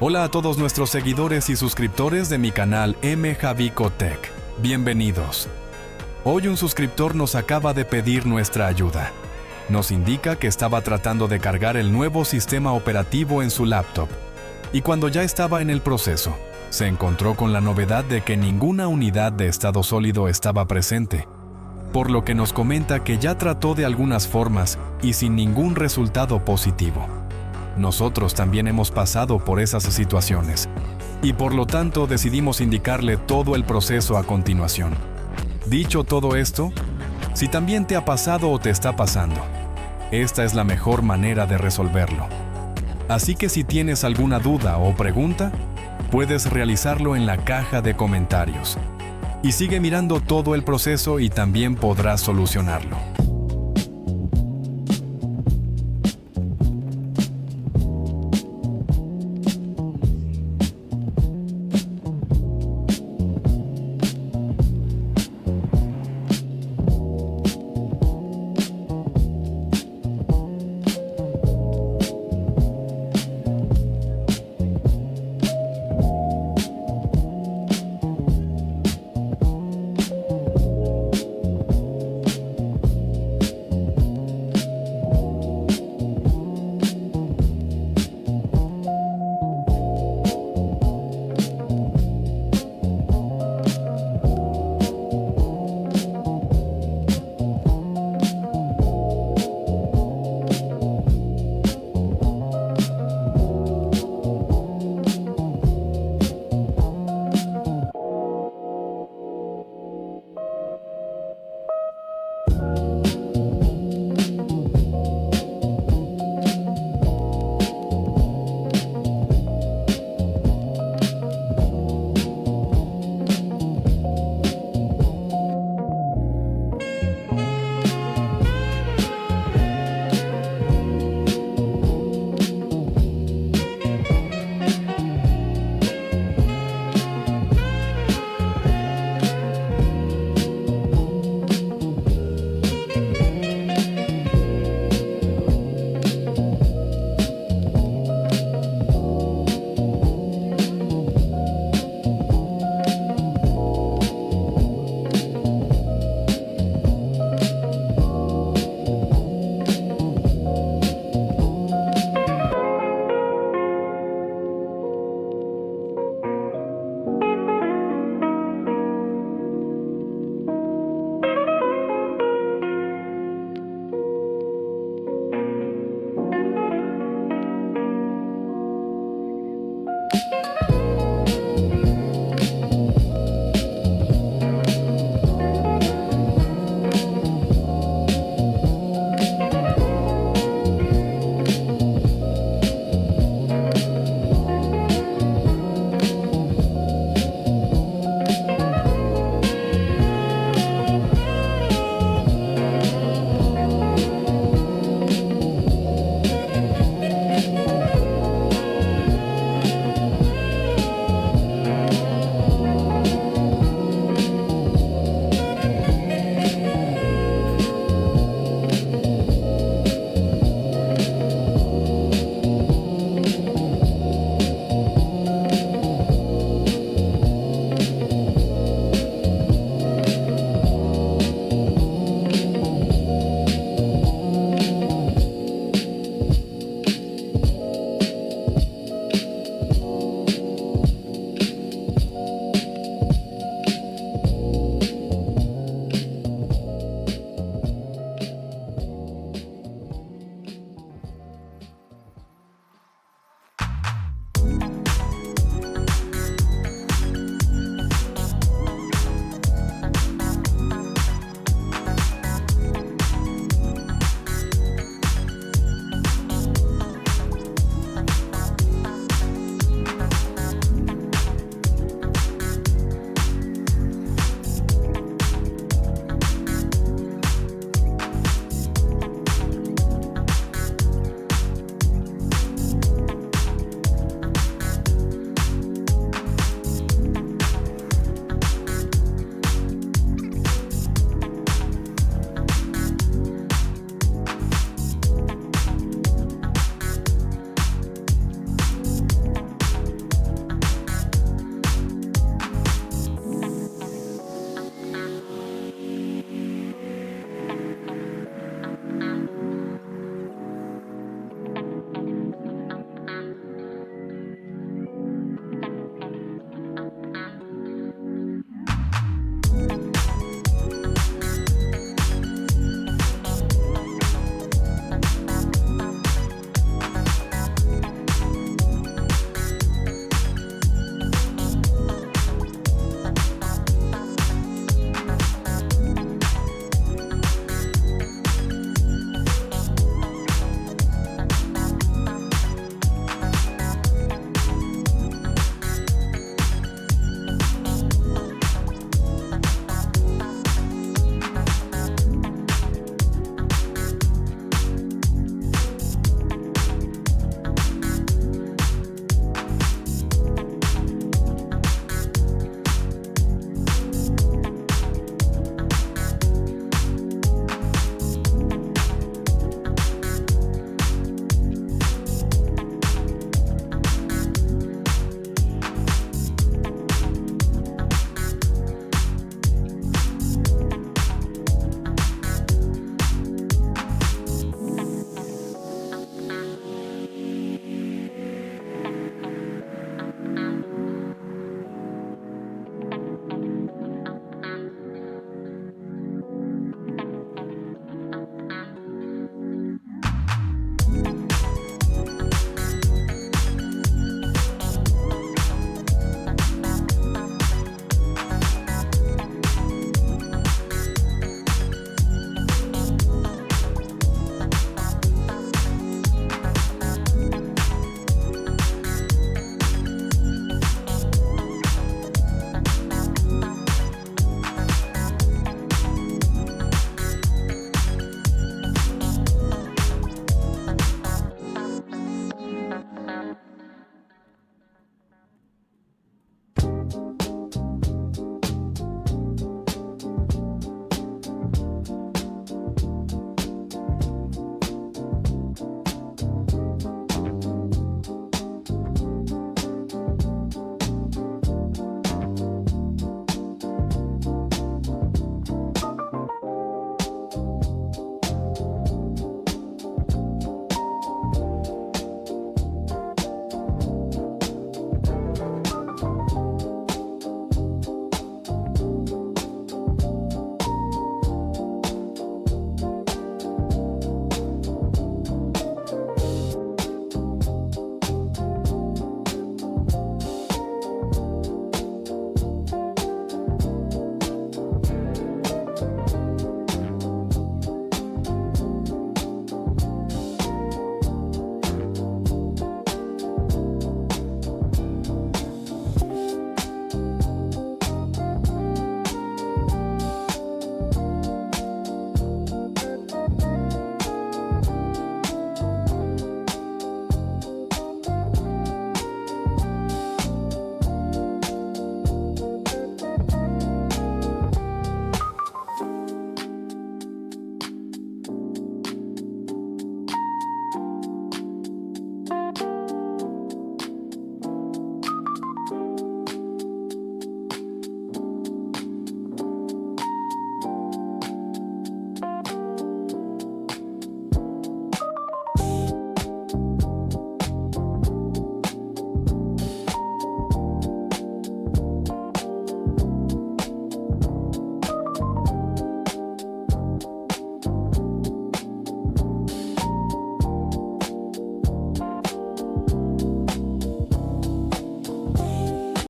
Hola a todos nuestros seguidores y suscriptores de mi canal Javicotech. Bienvenidos. Hoy un suscriptor nos acaba de pedir nuestra ayuda. Nos indica que estaba tratando de cargar el nuevo sistema operativo en su laptop y cuando ya estaba en el proceso, se encontró con la novedad de que ninguna unidad de estado sólido estaba presente, por lo que nos comenta que ya trató de algunas formas y sin ningún resultado positivo. Nosotros también hemos pasado por esas situaciones y por lo tanto decidimos indicarle todo el proceso a continuación. Dicho todo esto, si también te ha pasado o te está pasando, esta es la mejor manera de resolverlo. Así que si tienes alguna duda o pregunta, puedes realizarlo en la caja de comentarios. Y sigue mirando todo el proceso y también podrás solucionarlo.